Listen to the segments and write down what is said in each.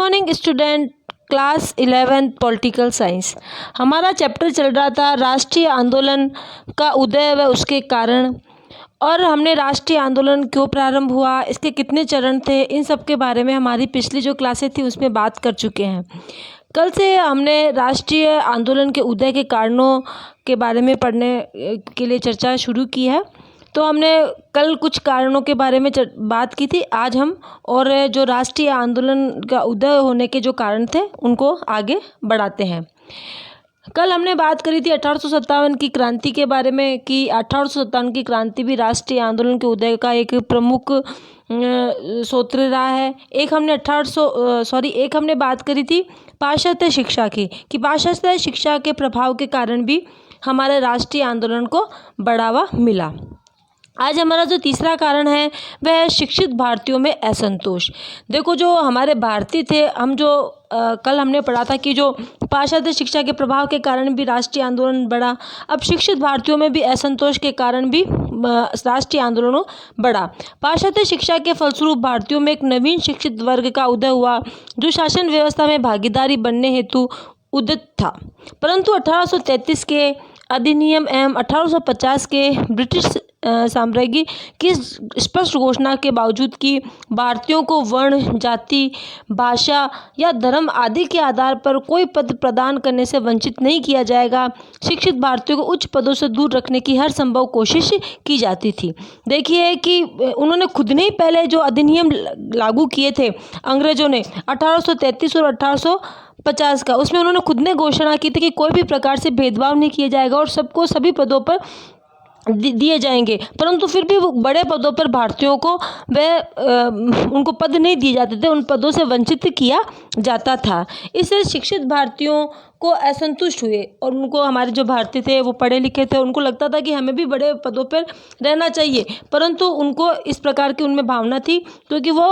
Morning student, class 11 political science. हमारा chapter चल रहा था राष्ट्रीय आंदोलन का उदय व उसके कारण, और हमने राष्ट्रीय आंदोलन क्यों प्रारंभ हुआ, इसके कितने चरण थे, इन सब के बारे में हमारी पिछली जो क्लासें थी उसमें बात कर चुके हैं। कल से हमने राष्ट्रीय आंदोलन के उदय के कारणों के बारे में पढ़ने के लिए चर्चा शुरू की है। तो हमने कल कुछ कारणों के बारे में बात की थी। आज हम और जो राष्ट्रीय आंदोलन का उदय होने के जो कारण थे उनको आगे बढ़ाते हैं। कल हमने बात करी थी 1857 की क्रांति के बारे में कि 1857 की क्रांति भी राष्ट्रीय आंदोलन के उदय का एक प्रमुख सूत्र रहा है। एक हमने बात करी थी पाश्चात्य शिक्षा की, कि पाश्चात्य शिक्षा के प्रभाव के कारण भी हमारे राष्ट्रीय आंदोलन को बढ़ावा मिला। आज हमारा जो तीसरा कारण है वह है शिक्षित भारतीयों में असंतोष। देखो, जो हमारे भारतीय थे, कल हमने पढ़ा था कि जो पाश्चात्य शिक्षा के प्रभाव के कारण भी राष्ट्रीय आंदोलन बढ़ा। अब शिक्षित भारतीयों में भी असंतोष के कारण भी राष्ट्रीय आंदोलन बढ़ा। पाश्चात्य शिक्षा के फलस्वरूप भारतीयों में एक नवीन शिक्षित वर्ग का उदय हुआ जो शासन व्यवस्था में भागीदारी बनने हेतु उद्यत था। परंतु 1833 के अधिनियम एवं 1850 के ब्रिटिश साम्राज्य की स्पष्ट घोषणा के बावजूद कि भारतीयों को वर्ण, जाति, भाषा या धर्म आदि के आधार पर कोई पद प्रदान करने से वंचित नहीं किया जाएगा, शिक्षित भारतीयों को उच्च पदों से दूर रखने की हर संभव कोशिश की जाती थी। देखिए कि उन्होंने खुद ने ही पहले जो अधिनियम लागू किए थे अंग्रेजों ने 1833 और 1850 का, उसमें उन्होंने खुद ने घोषणा की थी कि कोई भी प्रकार से भेदभाव नहीं किया जाएगा और सबको सभी पदों पर दिए जाएंगे। परंतु फिर भी वो बड़े पदों पर भारतीयों को उनको पद नहीं दिए जाते थे, उन पदों से वंचित किया जाता था। इससे शिक्षित भारतीयों को असंतुष्ट हुए और उनको, हमारे जो भारतीय थे वो पढ़े लिखे थे, उनको लगता था कि हमें भी बड़े पदों पर रहना चाहिए, परंतु उनको इस प्रकार की उनमें भावना थी क्योंकि वो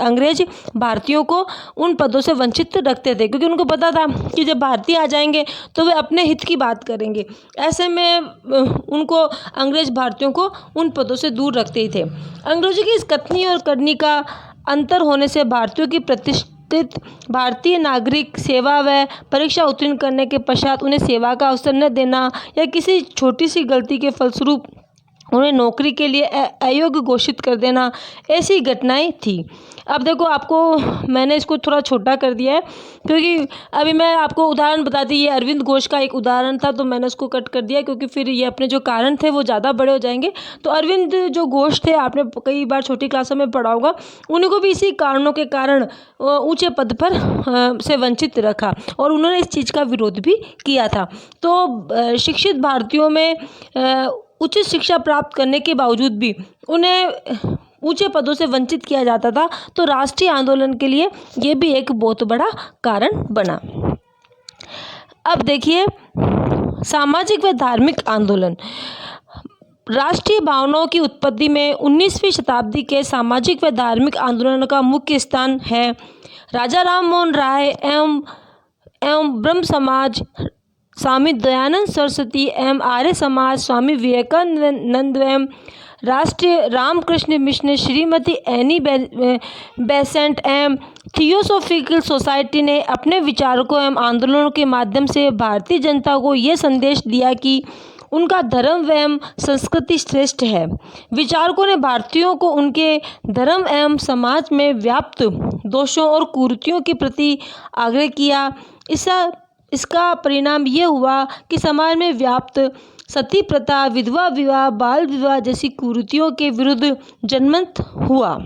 अंग्रेज भारतीयों को उन पदों से वंचित रखते थे, क्योंकि उनको पता था कि जब भारतीय आ जाएंगे तो वे अपने हित की बात करेंगे। ऐसे में उनको अंग्रेज भारतीयों को उन पदों से दूर रखते ही थे। अंग्रेजों की इस कथनी और करनी का अंतर होने से भारतीयों की प्रतिष्ठित भारतीय नागरिक सेवा व परीक्षा उत्तीर्ण करने के पश्चात उन्हें सेवा का अवसर न देना या किसी छोटी सी गलती के फलस्वरूप उन्हें नौकरी के लिए अयोग्य घोषित कर देना, ऐसी घटनाएं थी। अब देखो, आपको मैंने इसको थोड़ा छोटा कर दिया है क्योंकि अभी मैं आपको उदाहरण बताती, ये अरविंद घोष का एक उदाहरण था तो मैंने उसको कट कर दिया क्योंकि फिर ये अपने जो कारण थे वो ज़्यादा बड़े हो जाएंगे। तो अरविंद जो घोष थे, आपने कई बार छोटी क्लासों में पढ़ा होगा, उन्हीं को भी इसी कारणों के कारण ऊंचे पद पर से वंचित रखा और उन्होंने इस चीज़ का विरोध भी किया था। तो शिक्षित भारतीयों में उचित शिक्षा प्राप्त करने के बावजूद भी उन्हें ऊंचे पदों से वंचित किया जाता था, तो राष्ट्रीय आंदोलन के लिए ये भी एक बहुत बड़ा कारण बना। अब देखिए, सामाजिक व धार्मिक आंदोलन। राष्ट्रीय भावनाओं की उत्पत्ति में 19वीं शताब्दी के सामाजिक व धार्मिक आंदोलन का मुख्य स्थान है। राजा राम मोहन राय एवं ब्रह्म समाज, स्वामी दयानंद सरस्वती एवं आर्य समाज, स्वामी विवेकानंद एवं राष्ट्रीय Ramakrishna mission, Shrimati Annie Besant एवं थियोसॉफिकल सोसाइटी ने अपने विचारकों एवं आंदोलनों के माध्यम से भारतीय जनता को यह संदेश दिया कि उनका धर्म एवं संस्कृति श्रेष्ठ है। विचारकों ने भारतीयों को उनके धर्म एवं समाज में व्याप्त दोषों और कुरीतियों के प्रति आग्रह किया। इसका परिणाम ये हुआ कि समाज में व्याप्त सती प्रथा, विधवा विवाह, बाल विवाह जैसी कुरीतियों के विरुद्ध जनमत हुआ।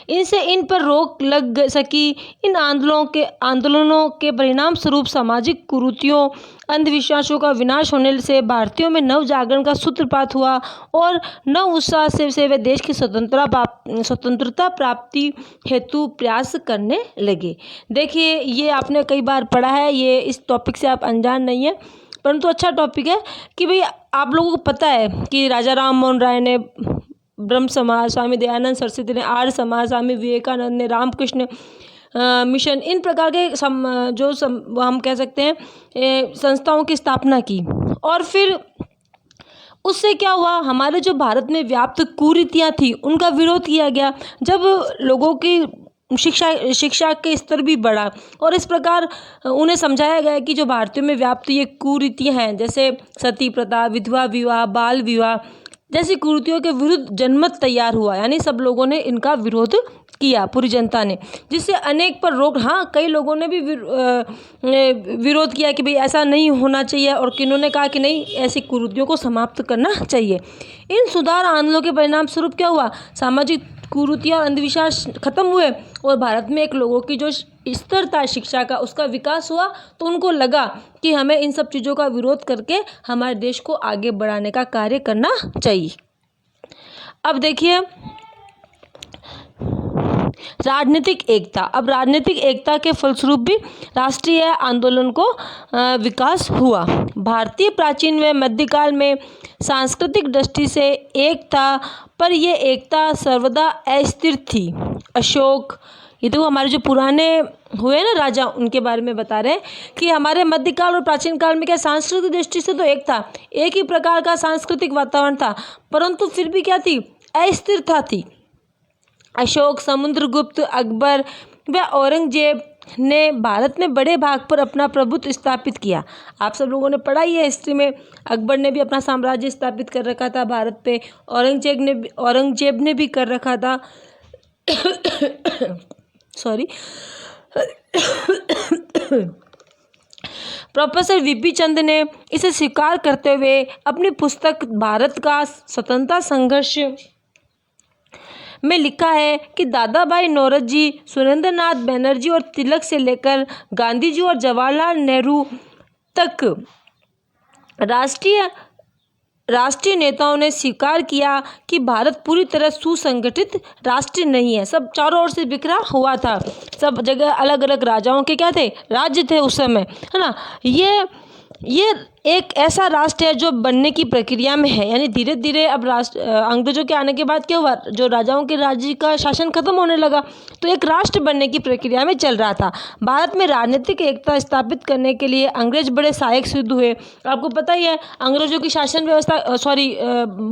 इनसे इन पर रोक लग सकी। इन आंदोलनों के परिणाम स्वरूप सामाजिक कुरीतियों, अंधविश्वासों का विनाश होने से भारतीयों में नव जागरण का सूत्रपात हुआ और नव उत्साह से वे देश की स्वतंत्रता प्राप्ति हेतु प्रयास करने लगे। देखिए, ये आपने कई बार पढ़ा है, ये इस टॉपिक से आप अनजान नहीं है, परंतु अच्छा टॉपिक है कि भाई आप लोगों को पता है कि राजा राम मोहन राय ने ब्रह्म समाज, स्वामी दयानंद सरस्वती ने आर्य समाज, स्वामी विवेकानंद ने रामकृष्ण मिशन, इन प्रकार के हम कह सकते हैं संस्थाओं की स्थापना की। और फिर उससे क्या हुआ, हमारे जो भारत में व्याप्त कुरीतियाँ थी उनका विरोध किया गया। जब लोगों की शिक्षा के स्तर भी बढ़ा और इस प्रकार उन्हें समझाया गया कि जो भारतीयों में व्याप्त ये कुरीतियाँ हैं, जैसे सती प्रथा, विधवा विवाह, बाल विवाह जैसी कुरीतियों के विरुद्ध जनमत तैयार हुआ। यानी सब लोगों ने इनका विरोध किया, पूरी जनता ने, जिससे अनेक पर रोक, हाँ कई लोगों ने भी विरोध किया कि भाई ऐसा नहीं होना चाहिए, और किन्होंने कहा कि नहीं, ऐसी कुरीतियों को समाप्त करना चाहिए। इन सुधार आंदोलनों के परिणाम स्वरूप क्या हुआ, सामाजिक कुरीतियाँ और अंधविश्वास खत्म हुए और भारत में एक लोगों की जो स्तर था शिक्षा का, उसका विकास हुआ। तो उनको लगा कि हमें इन सब चीज़ों का विरोध करके हमारे देश को आगे बढ़ाने का कार्य करना चाहिए। अब देखिए राजनीतिक एकता। अब राजनीतिक एकता के फलस्वरूप भी राष्ट्रीय आंदोलन को विकास हुआ। भारतीय प्राचीन व मध्यकाल में सांस्कृतिक दृष्टि से एक था, पर यह एकता सर्वदा अस्थिर थी। अशोक, ये देखो हमारे जो पुराने हुए ना राजा, उनके बारे में बता रहे हैं कि हमारे मध्यकाल और प्राचीन काल में क्या सांस्कृतिक दृष्टि से तो एक था, एक ही प्रकार का सांस्कृतिक वातावरण था, परंतु फिर भी क्या थी, अस्थिरता थी। अशोक, समुद्रगुप्त, अकबर व औरंगजेब ने भारत में बड़े भाग पर अपना प्रभुत्व स्थापित किया। आप सब लोगों ने पढ़ा ही है हिस्ट्री में, अकबर ने भी अपना साम्राज्य स्थापित कर रखा था भारत पे, औरंगजेब ने भी कर रखा था सॉरी प्रोफेसर वीपी चंद ने इसे स्वीकार करते हुए अपनी पुस्तक भारत का स्वतंत्रता संघर्ष में लिखा है कि दादा भाई नौरोजी, सुरेंद्रनाथ बनर्जी और तिलक से लेकर गांधी जी और जवाहरलाल नेहरू तक राष्ट्रीय नेताओं ने स्वीकार किया कि भारत पूरी तरह सुसंगठित राष्ट्र नहीं है। सब चारों ओर से बिखरा हुआ था, सब जगह अलग अलग राजाओं के क्या थे, राज्य थे उस समय, है ना। ये एक ऐसा राष्ट्र है जो बनने की प्रक्रिया में है। यानी धीरे धीरे अब अंग्रेजों के आने के बाद क्या हुआ, जो राजाओं के राज्य का शासन खत्म होने लगा, तो एक राष्ट्र बनने की प्रक्रिया में चल रहा था। भारत में राजनीतिक एकता स्थापित करने के लिए अंग्रेज बड़े सहायक सिद्ध हुए। आपको पता ही है अंग्रेजों की शासन व्यवस्था,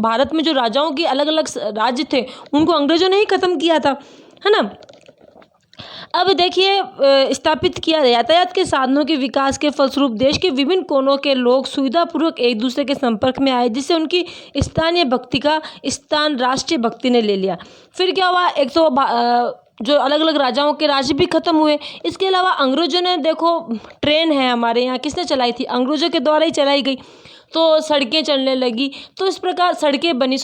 भारत में जो राजाओं की अलग अलग राज्य थे उनको अंग्रेजों ने ही खत्म किया था, है ना। अब देखिए स्थापित किया यातायात के साधनों के विकास के फलस्वरूप देश के विभिन्न कोनों के लोग सुविधापूर्वक एक दूसरे के संपर्क में आए, जिससे उनकी स्थानीय भक्ति का स्थान राष्ट्रीय भक्ति ने ले लिया। फिर क्या हुआ, एक तो जो अलग अलग राजाओं के राज्य भी खत्म हुए। इसके अलावा अंग्रेजों ने, देखो ट्रेन है हमारे यहाँ, किसने चलाई थी, अंग्रेजों के द्वारा ही चलाई गई, तो सड़कें चलने लगी। तो इस प्रकार सड़कें बनी,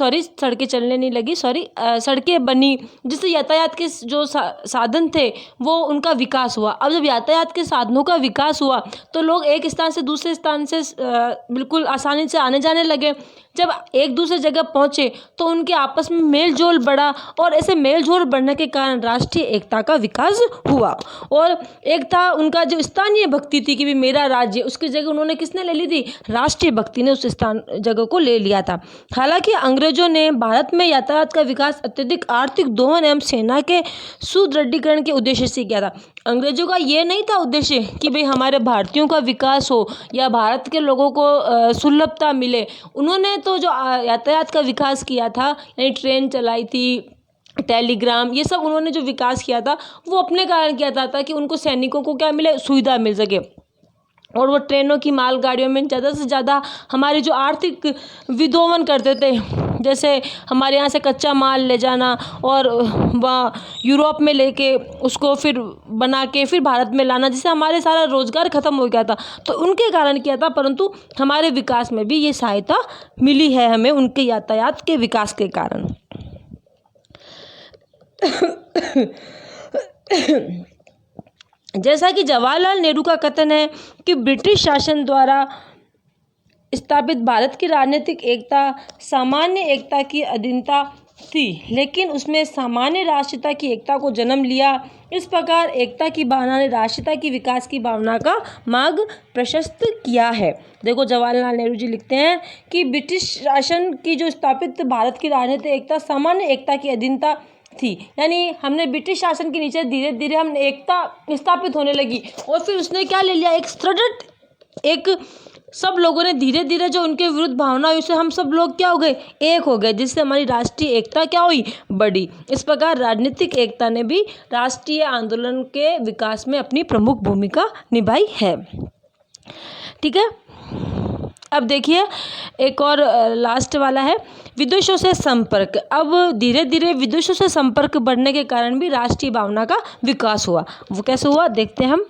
जिससे यातायात के जो साधन थे वो उनका विकास हुआ। अब जब यातायात के साधनों का विकास हुआ तो लोग एक स्थान से दूसरे स्थान से बिल्कुल आसानी से आने जाने लगे। जब एक दूसरे जगह पहुँचे तो उनके आपस में मेल जोल बढ़ा, और ऐसे मेल जोल बढ़ने के कारण राष्ट्रीय एकता का विकास हुआ। और एक था उनका जो स्थानीय भक्ति थी कि भी मेरा राज्य, उसकी जगह उन्होंने किसने ले ली थी, राष्ट्रीय भक्ति ने उस जगह को ले लिया था। हालांकि अंग्रेजों ने भारत में यातायात का विकास अत्यधिक आर्थिक दोहन एवं सेना के सुदृढ़ीकरण के उद्देश्य से किया था। अंग्रेजों का ये नहीं था उद्देश्य कि भाई हमारे भारतीयों का विकास हो या भारत के लोगों को सुलभता मिले। उन्होंने तो जो यातायात का विकास किया था, यानी ट्रेन चलाई थी, टेलीग्राम, ये सब उन्होंने जो विकास किया था वो अपने कारण किया था, ताकि उनको सैनिकों को क्या मिले, सुविधा मिल सके। और वो ट्रेनों की मालगाड़ियों में ज़्यादा से ज़्यादा हमारी जो आर्थिक विदोवन करते थे, जैसे हमारे यहाँ से कच्चा माल ले जाना और यूरोप में लेके उसको फिर बना के फिर भारत में लाना, जिससे हमारे सारा रोजगार खत्म हो गया था। तो उनके कारण किया था, परंतु हमारे विकास में भी ये सहायता मिली है हमें उनके यातायात के विकास के कारण। जैसा कि जवाहरलाल नेहरू का कथन है कि ब्रिटिश शासन द्वारा स्थापित भारत की राजनीतिक एकता सामान्य एकता की अधीनता थी, लेकिन उसमें सामान्य राष्ट्रीयता की एकता को जन्म लिया। इस प्रकार एकता की भावना ने राष्ट्रीयता की विकास की भावना का मार्ग प्रशस्त किया है। देखो जवाहरलाल नेहरू जी लिखते हैं कि ब्रिटिश शासन की जो स्थापित भारत की राजनीतिक एकता सामान्य एकता की अधीनता थी, यानी हमने ब्रिटिश शासन के नीचे धीरे धीरे हम एकता स्थापित होने लगी, और फिर उसने क्या ले लिया, एक सब लोगों ने धीरे धीरे जो उनके विरुद्ध भावना हुई उससे हम सब लोग क्या हो गए, एक हो गए, जिससे हमारी राष्ट्रीय एकता क्या हुई, बढ़ी। इस प्रकार राजनीतिक एकता ने भी राष्ट्रीय आंदोलन के विकास में अपनी प्रमुख भूमिका निभाई है। ठीक है, अब देखिए एक और लास्ट वाला है विदेशों से संपर्क। अब धीरे धीरे विदेशों से संपर्क बढ़ने के कारण भी राष्ट्रीय भावना का विकास हुआ। वो कैसे हुआ देखते हैं हम।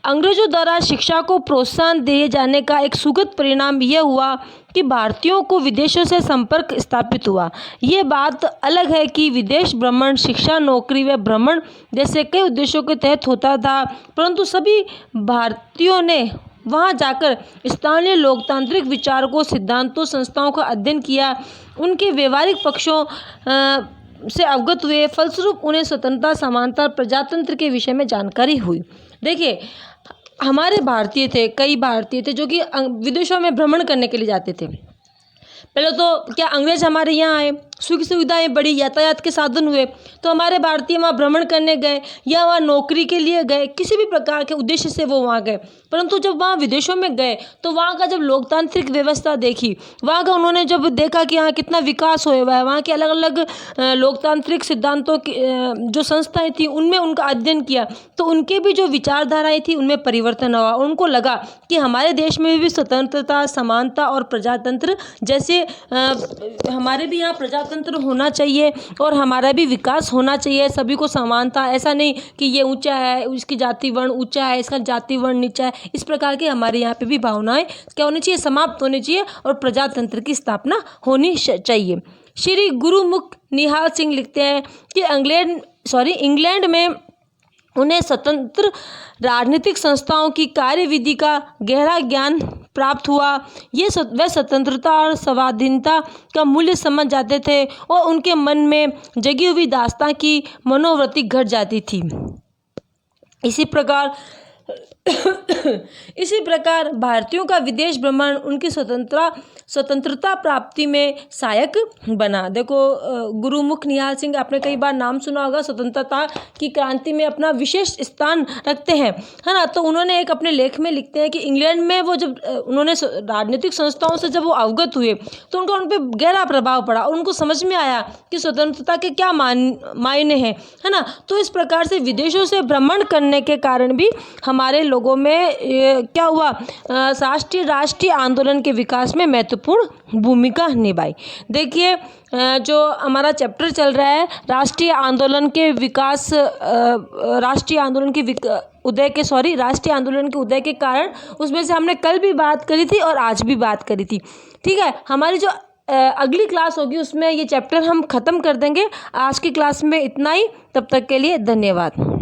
अंग्रेजों द्वारा शिक्षा को प्रोत्साहन दिए जाने का एक सुखद परिणाम यह हुआ कि भारतीयों को विदेशों से संपर्क स्थापित हुआ। ये बात अलग है कि विदेश भ्रमण शिक्षा, नौकरी व भ्रमण जैसे कई उद्देश्यों के तहत होता था, परंतु सभी भारतीयों ने वहाँ जाकर स्थानीय लोकतांत्रिक विचारकों, सिद्धांतों, संस्थाओं का अध्ययन किया, उनके व्यवहारिक पक्षों से अवगत हुए। फलस्वरूप उन्हें स्वतंत्रता, समानता, प्रजातंत्र के विषय में जानकारी हुई। देखिए हमारे भारतीय थे, कई भारतीय थे जो कि विदेशों में भ्रमण करने के लिए जाते थे। पहले तो क्या अंग्रेज हमारे यहाँ आए, सुख सुविधाएं बढ़ी, यातायात के साधन हुए, तो हमारे भारतीय वहाँ भ्रमण करने गए या वहाँ नौकरी के लिए गए, किसी भी प्रकार के उद्देश्य से वो वहाँ गए। परंतु जब वहाँ विदेशों में गए तो वहाँ का जब लोकतांत्रिक व्यवस्था देखी, वहाँ का उन्होंने जब देखा कि यहाँ कितना विकास हुआ है, वहाँ के अलग अलग लोकतांत्रिक सिद्धांतों की जो संस्थाएं थी उनमें उनका अध्ययन किया, तो उनके भी जो विचारधाराएं थी उनमें परिवर्तन हुआ। उनको लगा कि हमारे देश में भी स्वतंत्रता, समानता और प्रजातंत्र जैसे हमारे भी यहाँ प्रजातंत्र होना चाहिए और हमारा भी विकास होना चाहिए, सभी को समानता, ऐसा नहीं कि ये ऊंचा है, इसकी जाति वर्ण ऊंचा है, इसका जाति वर्ण नीचा है, इस प्रकार की हमारे यहाँ पे भी भावनाएं क्या होनी चाहिए, समाप्त होनी चाहिए और प्रजातंत्र की स्थापना होनी चाहिए। श्री गुरुमुख निहाल सिंह लिखते हैं कि इंग्लैंड में उन्हें स्वतंत्र राजनीतिक संस्थाओं की कार्यविधि का गहरा ज्ञान प्राप्त हुआ। वह स्वतंत्रता और स्वाधीनता का मूल्य समझ जाते थे और उनके मन में जगी हुई दास्तां की मनोवृत्ति घट जाती थी। इसी प्रकार भारतीयों का विदेश भ्रमण उनकी स्वतंत्रता प्राप्ति में सहायक बना। देखो गुरुमुख निहाल सिंह आपने कई बार नाम सुना होगा, स्वतंत्रता की क्रांति में अपना विशेष स्थान रखते हैं, है ना। तो उन्होंने एक अपने लेख में लिखते हैं कि इंग्लैंड में वो जब उन्होंने राजनीतिक संस्थाओं से जब वो अवगत हुए तो उनका उन पर गहरा प्रभाव पड़ा और उनको समझ में आया कि स्वतंत्रता के क्या मायने हैं, है ना। तो इस प्रकार से विदेशों से भ्रमण करने के कारण भी हमारे लोगों में क्या हुआ, राष्ट्रीय आंदोलन के विकास में महत्वपूर्ण भूमिका निभाई। देखिए जो हमारा चैप्टर चल रहा है राष्ट्रीय आंदोलन के उदय के कारण, उसमें से हमने कल भी बात करी थी और आज भी बात करी थी। ठीक है, हमारी जो अगली क्लास होगी उसमें ये चैप्टर हम ख़त्म कर देंगे। आज की क्लास में इतना ही, तब तक के लिए धन्यवाद।